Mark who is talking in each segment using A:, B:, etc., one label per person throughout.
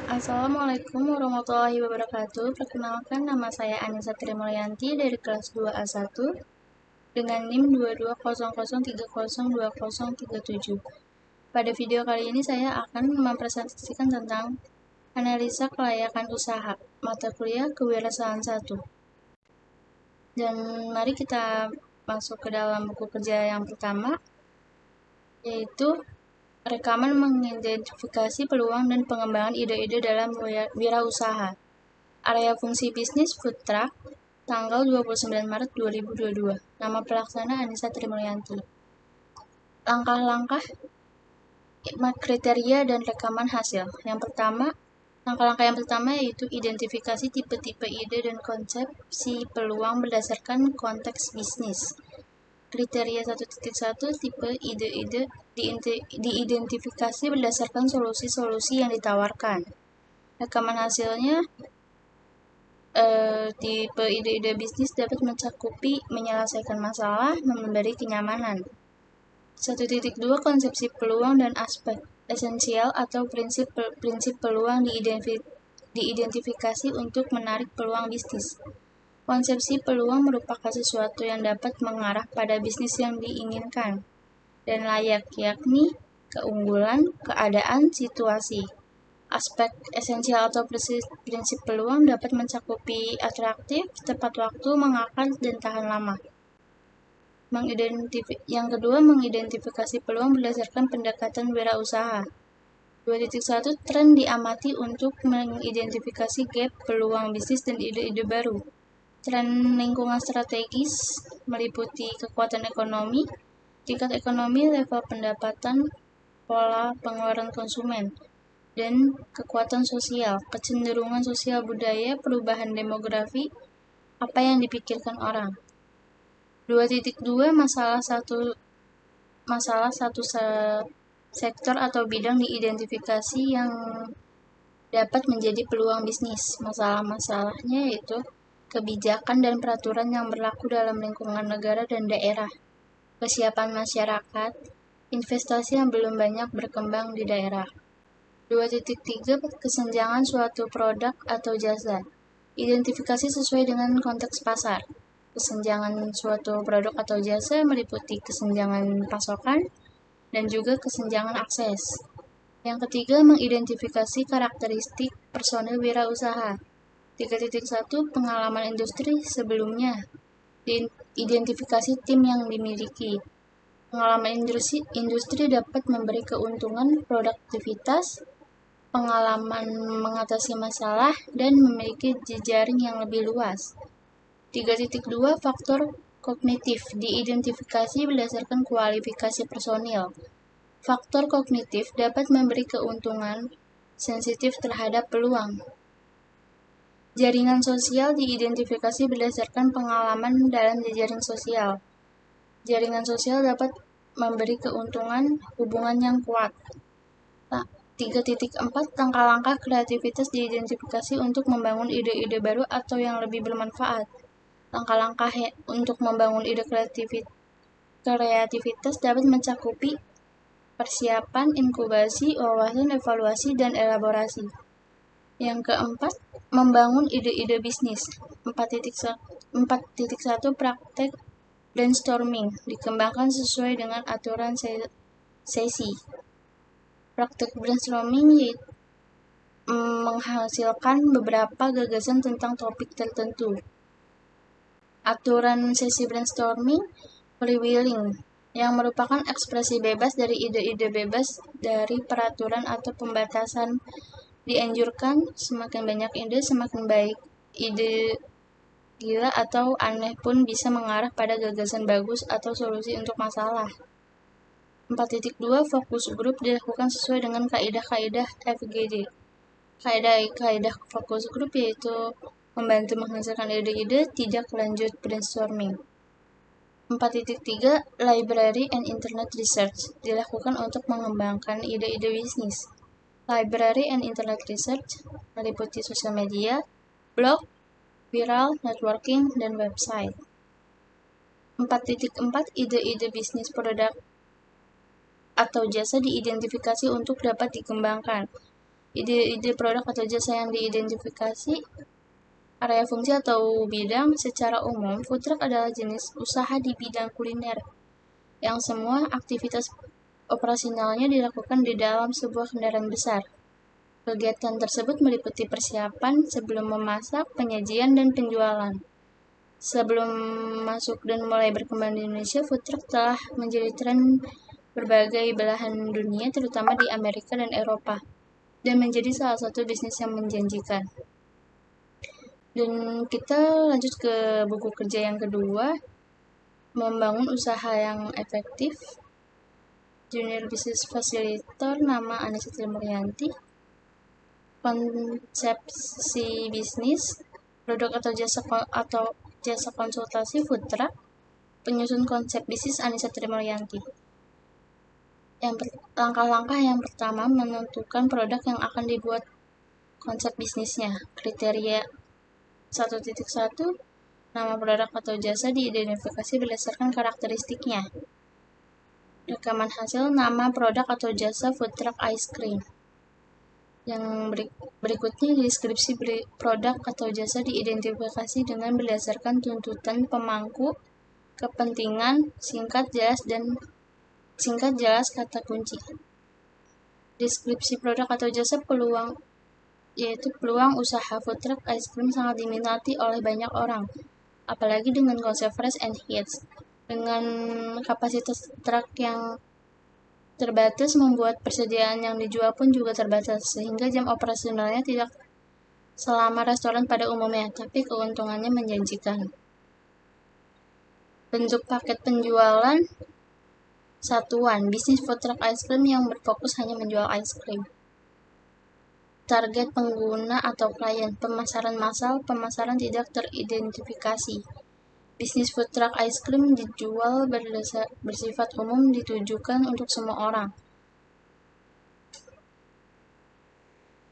A: Assalamualaikum warahmatullahi wabarakatuh. Perkenalkan, nama saya Anissa Trimulyanti dari kelas 2A1 dengan NIM 2200302037. Pada video kali ini saya akan mempresentasikan tentang analisa kelayakan usaha, mata kuliah kewirausahaan 1. Dan mari kita masuk ke dalam buku kerja yang pertama, yaitu rekaman mengidentifikasi peluang dan pengembangan ide-ide dalam wirausaha. Area fungsi bisnis food truck, tanggal 29 Maret 2022. Nama pelaksana Anissa Trimulyanti. Langkah-langkah kriteria dan rekaman hasil. Langkah-langkah yang pertama yaitu identifikasi tipe-tipe ide dan konsepsi peluang berdasarkan konteks bisnis. Kriteria 1.1 tipe ide-ide diidentifikasi berdasarkan solusi-solusi yang ditawarkan. Rekaman hasilnya, tipe ide-ide bisnis dapat mencakupi menyelesaikan masalah, memberi kenyamanan. 1.2 konsepsi peluang dan aspek esensial atau prinsip peluang diidentifikasi untuk menarik peluang bisnis. Konsepsi peluang merupakan sesuatu yang dapat mengarah pada bisnis yang diinginkan dan layak, yakni keunggulan, keadaan, situasi. Aspek esensial atau prinsip peluang dapat mencakupi atraktif, tepat waktu, mengakar, dan tahan lama. Yang kedua, mengidentifikasi peluang berdasarkan pendekatan wirausaha. 2.1 tren diamati untuk mengidentifikasi gap peluang bisnis dan ide-ide baru. Tren lingkungan strategis meliputi kekuatan ekonomi, tingkat ekonomi, level pendapatan, pola pengeluaran konsumen, dan kekuatan sosial, kecenderungan sosial budaya, perubahan demografi, apa yang dipikirkan orang. 2.2 masalah satu sektor atau bidang diidentifikasi yang dapat menjadi peluang bisnis. Masalah-masalahnya yaitu kebijakan dan peraturan yang berlaku dalam lingkungan negara dan daerah, kesiapan masyarakat, investasi yang belum banyak berkembang di daerah. 2.3 kesenjangan suatu produk atau jasa. Identifikasi sesuai dengan konteks pasar. Kesenjangan suatu produk atau jasa meliputi kesenjangan pasokan dan juga kesenjangan akses. Yang ketiga, mengidentifikasi karakteristik personil wirausaha. 3.1 pengalaman industri sebelumnya. Identifikasi tim yang dimiliki. Pengalaman industri dapat memberi keuntungan produktivitas, pengalaman mengatasi masalah, dan memiliki jejaring yang lebih luas. 3.2 faktor kognitif diidentifikasi berdasarkan kualifikasi personil. Faktor kognitif dapat memberi keuntungan sensitif terhadap peluang. Jaringan sosial diidentifikasi berdasarkan pengalaman dalam jejaring sosial. Jaringan sosial dapat memberi keuntungan hubungan yang kuat. 3.4 langkah-langkah kreativitas diidentifikasi untuk membangun ide-ide baru atau yang lebih bermanfaat. Langkah-langkah untuk membangun ide kreativitas dapat mencakupi persiapan, inkubasi, wawasan, evaluasi, dan elaborasi. Yang keempat, membangun ide-ide bisnis. 4.1 praktek brainstorming dikembangkan sesuai dengan aturan sesi. Praktek brainstorming menghasilkan beberapa gagasan tentang topik tertentu. Aturan sesi brainstorming freewheeling, yang merupakan ekspresi bebas dari ide-ide bebas dari peraturan atau pembatasan. Dianjurkan semakin banyak ide semakin baik. Ide gila atau aneh pun bisa mengarah pada gagasan bagus atau solusi untuk masalah. 4.2 fokus grup dilakukan sesuai dengan kaidah-kaidah FGD. Kaidah fokus grup yaitu membantu menghasilkan ide-ide, tidak lanjut brainstorming. 4.3 library and internet research dilakukan untuk mengembangkan ide-ide bisnis. Library and internet research meliputi sosial media, blog, viral, networking, dan website. 4.4 ide-ide bisnis produk atau jasa diidentifikasi untuk dapat dikembangkan. Ide-ide produk atau jasa yang diidentifikasi, area fungsi atau bidang. Secara umum, food truck adalah jenis usaha di bidang kuliner yang semua aktivitas operasionalnya dilakukan di dalam sebuah kendaraan besar. Kegiatan tersebut meliputi persiapan sebelum memasak, penyajian, dan penjualan. Sebelum masuk dan mulai berkembang di Indonesia, food truck telah menjadi tren berbagai belahan dunia, terutama di Amerika dan Eropa, dan menjadi salah satu bisnis yang menjanjikan. Dan kita lanjut ke buku kerja yang kedua, membangun usaha yang efektif. Junior Business Facilitator, nama Anissa Trimuryanti. Konsepsi bisnis, produk atau jasa konsultasi food truck. Penyusun konsep bisnis Anissa Trimuryanti. Langkah-langkah yang pertama, menentukan produk yang akan dibuat konsep bisnisnya. Kriteria 1.1, nama produk atau jasa diidentifikasi berdasarkan karakteristiknya. Rekaman hasil, nama produk atau jasa food truck ice cream. Yang berikutnya, deskripsi produk atau jasa diidentifikasi dengan berdasarkan tuntutan pemangku kepentingan, singkat, jelas kata kunci. Deskripsi produk atau jasa peluang usaha food truck ice cream sangat diminati oleh banyak orang, apalagi dengan konsep fresh and hits. Dengan kapasitas truk yang terbatas, membuat persediaan yang dijual pun juga terbatas, sehingga jam operasionalnya tidak selama restoran pada umumnya, tapi keuntungannya menjanjikan. Bentuk paket penjualan satuan, bisnis food truck ice cream yang berfokus hanya menjual ice cream. Target pengguna atau klien, pemasaran massal, pemasaran tidak teridentifikasi. Bisnis food truck ice cream dijual bersifat umum, ditujukan untuk semua orang.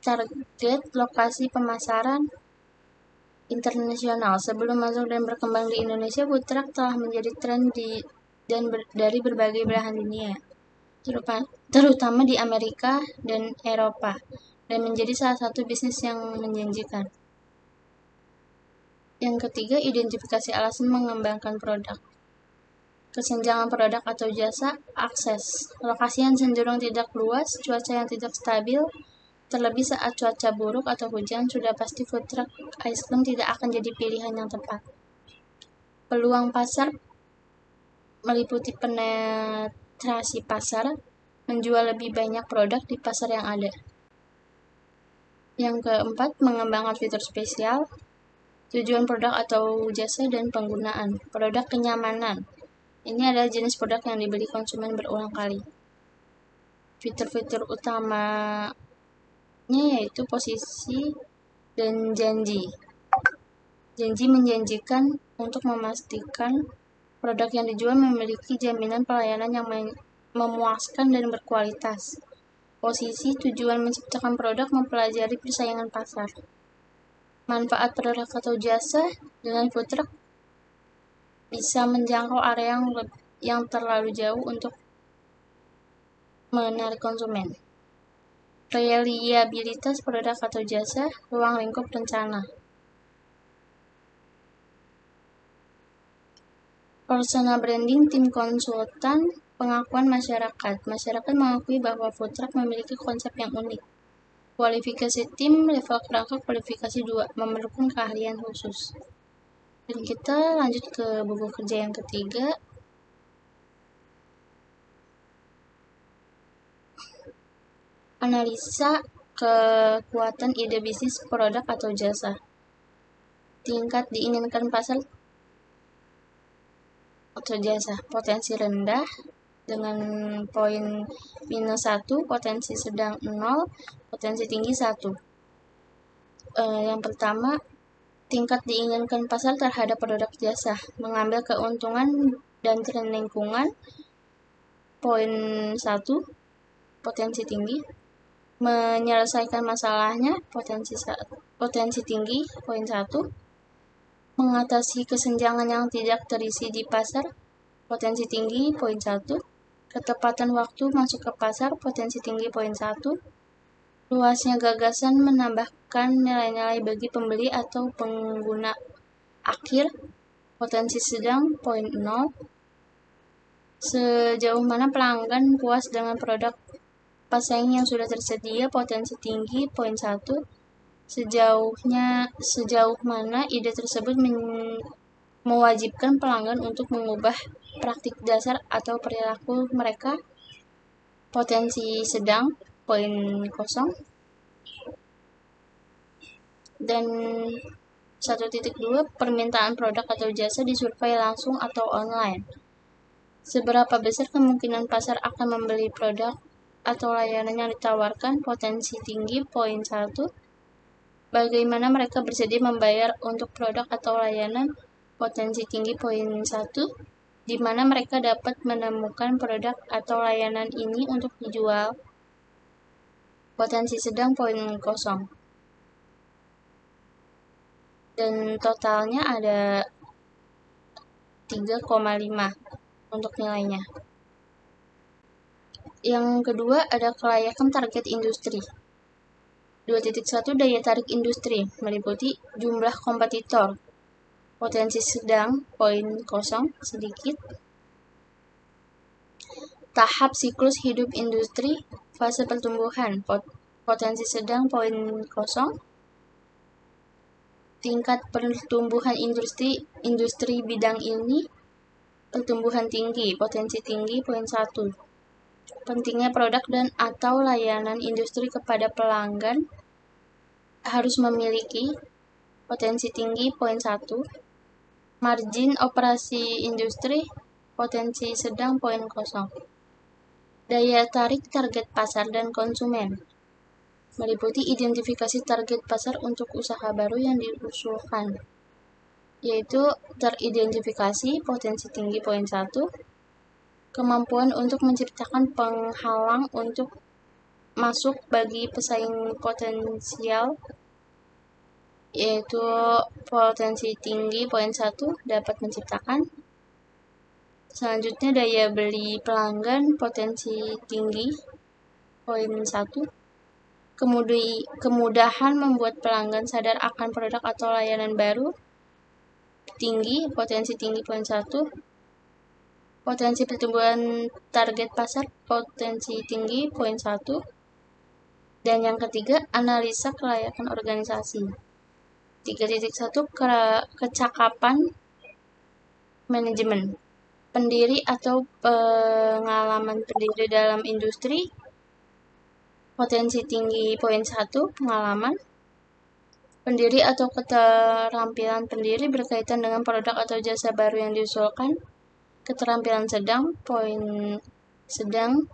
A: Target lokasi pemasaran internasional. Sebelum masuk dan berkembang di Indonesia, food truck telah menjadi tren dari berbagai belahan dunia, terutama di Amerika dan Eropa, dan menjadi salah satu bisnis yang menjanjikan. Yang ketiga, identifikasi alasan mengembangkan produk. Kesenjangan produk atau jasa, akses. Lokasi yang cenderung tidak luas, cuaca yang tidak stabil, terlebih saat cuaca buruk atau hujan, sudah pasti food truck ice cream tidak akan jadi pilihan yang tepat. Peluang pasar meliputi penetrasi pasar, menjual lebih banyak produk di pasar yang ada. Yang keempat, mengembangkan fitur spesial. Tujuan produk atau jasa dan penggunaan. Produk kenyamanan. Ini adalah jenis produk yang dibeli konsumen berulang kali. Fitur-fitur utamanya yaitu posisi dan janji. Janji menjanjikan untuk memastikan produk yang dijual memiliki jaminan pelayanan yang memuaskan dan berkualitas. Posisi, tujuan menciptakan produk, mempelajari persaingan pasar. Manfaat produk atau jasa, dengan food truck bisa menjangkau area yang terlalu jauh untuk menarik konsumen. Reliabilitas produk atau jasa, ruang lingkup rencana. Personal branding, tim konsultan, pengakuan masyarakat. Masyarakat mengakui bahwa food truck memiliki konsep yang unik. Kualifikasi tim, level kerangka kualifikasi 2, memerlukan keahlian khusus. Dan kita lanjut ke buku kerja yang ketiga. Analisa kekuatan ide bisnis produk atau jasa. Tingkat diinginkan pasar atau jasa. Potensi rendah dengan poin -1, potensi sedang 0, potensi tinggi 1. Yang pertama, tingkat diinginkan pasar terhadap produk jasa, mengambil keuntungan dan tren lingkungan, poin 1, potensi tinggi. Menyelesaikan masalahnya, potensi tinggi, poin 1. Mengatasi kesenjangan yang tidak terisi di pasar, potensi tinggi, poin 1. Ketepatan waktu masuk ke pasar, potensi tinggi, poin 1. Luasnya gagasan menambahkan nilai-nilai bagi pembeli atau pengguna akhir. Potensi sedang, poin 0. Sejauh mana pelanggan puas dengan produk pesaing yang sudah tersedia, potensi tinggi, poin 1. Sejauh mana ide tersebut mewajibkan pelanggan untuk mengubah praktik dasar atau perilaku mereka, potensi sedang, poin 0. Dan 1.2, permintaan produk atau jasa disurvei langsung atau online. Seberapa besar kemungkinan pasar akan membeli produk atau layanan yang ditawarkan, potensi tinggi, poin 1. Bagaimana mereka bersedia membayar untuk produk atau layanan, potensi tinggi, poin 1. Di mana mereka dapat menemukan produk atau layanan ini untuk dijual, potensi sedang, poin 0. Dan totalnya ada 3,5 untuk nilainya. Yang kedua ada kelayakan target industri. 2.1 daya tarik industri meliputi jumlah kompetitor, potensi sedang, poin 0 sedikit. Tahap siklus hidup industri, fase pertumbuhan, potensi sedang, poin 0. Tingkat pertumbuhan industri bidang ini, pertumbuhan tinggi, potensi tinggi, poin 1. Pentingnya produk dan atau layanan industri kepada pelanggan harus memiliki, potensi tinggi, poin 1. Margin operasi industri, potensi sedang, poin 0. Daya tarik target pasar dan konsumen meliputi identifikasi target pasar untuk usaha baru yang diusulkan, yaitu teridentifikasi, potensi tinggi, poin 1. Kemampuan untuk menciptakan penghalang untuk masuk bagi pesaing potensial, yaitu potensi tinggi, poin 1, dapat menciptakan. Selanjutnya daya beli pelanggan, potensi tinggi, poin 1. Kemudahan membuat pelanggan sadar akan produk atau layanan baru, tinggi, potensi tinggi, poin 1. Potensi pertumbuhan target pasar, potensi tinggi, poin 1. Dan yang ketiga, analisa kelayakan organisasi. 3.1 kecakapan manajemen. Pendiri atau pengalaman pendiri dalam industri, potensi tinggi, poin 1, pengalaman. Pendiri atau keterampilan pendiri berkaitan dengan produk atau jasa baru yang diusulkan, keterampilan sedang, poin sedang,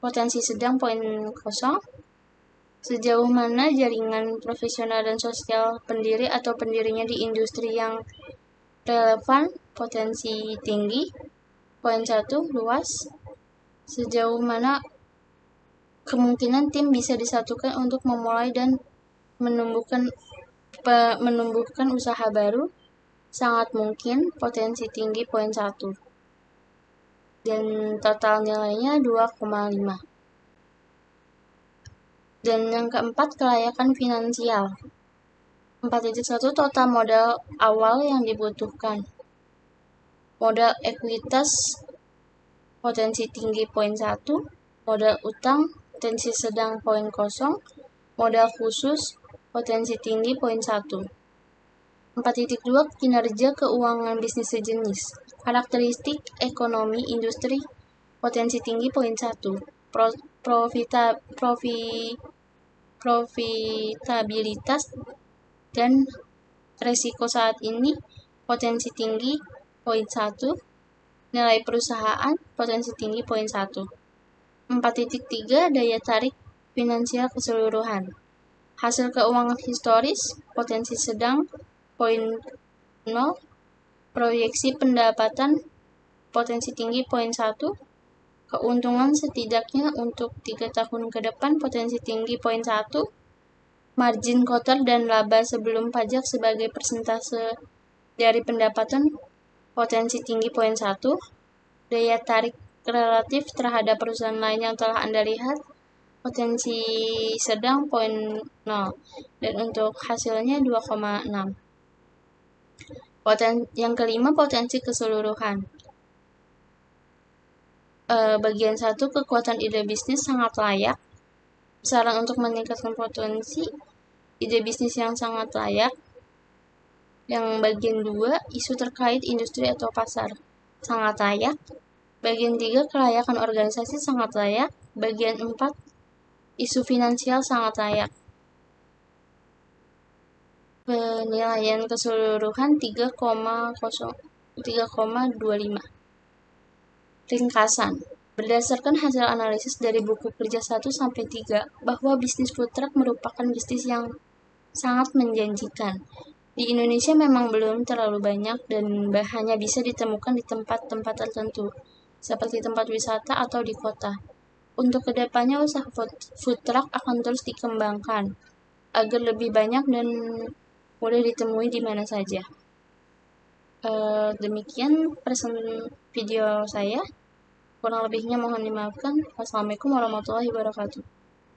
A: potensi sedang, poin 0. Sejauh mana jaringan profesional dan sosial pendiri atau pendirinya di industri yang relevan, potensi tinggi, poin 1, luas. Sejauh mana kemungkinan tim bisa disatukan untuk memulai dan menumbuhkan usaha baru, sangat mungkin, potensi tinggi, poin 1. Dan total nilainya 2,5. Dan yang keempat, kelayakan finansial. 4.1 total modal awal yang dibutuhkan. Modal ekuitas, potensi tinggi, poin 1. Modal utang, potensi sedang, poin 0. Modal khusus, potensi tinggi, poin 1. 4.2 kinerja keuangan bisnis sejenis. Karakteristik ekonomi industri, potensi tinggi, poin 1. Profitabilitas dan resiko saat ini, potensi tinggi, poin 1. Nilai perusahaan, potensi tinggi, poin 1. 4.3 daya tarik finansial keseluruhan. Hasil keuangan historis, potensi sedang, poin 0. Proyeksi pendapatan, potensi tinggi, poin 1. Keuntungan setidaknya untuk 3 tahun ke depan, potensi tinggi, poin 1. Margin kotor dan laba sebelum pajak sebagai persentase dari pendapatan, potensi tinggi, poin 1. Daya tarik relatif terhadap perusahaan lain yang telah Anda lihat, potensi sedang 0,0 dan untuk hasilnya 2,6. Yang kelima, potensi keseluruhan. Bagian 1, kekuatan ide bisnis sangat layak. Saran untuk meningkatkan potensi ide bisnis yang sangat layak. Yang bagian 2, isu terkait industri atau pasar sangat layak. Bagian 3, kelayakan organisasi sangat layak. Bagian 4, isu finansial sangat layak. Penilaian keseluruhan 3,25. Ringkasan. Berdasarkan hasil analisis dari buku kerja 1-3, bahwa bisnis food truck merupakan bisnis yang sangat menjanjikan. Di Indonesia memang belum terlalu banyak dan hanya bisa ditemukan di tempat-tempat tertentu, seperti tempat wisata atau di kota. Untuk kedepannya, usaha food truck akan terus dikembangkan agar lebih banyak dan mudah ditemui di mana saja. Demikian video saya. Kurang lebihnya mohon dimaafkan. Wassalamualaikum warahmatullahi wabarakatuh.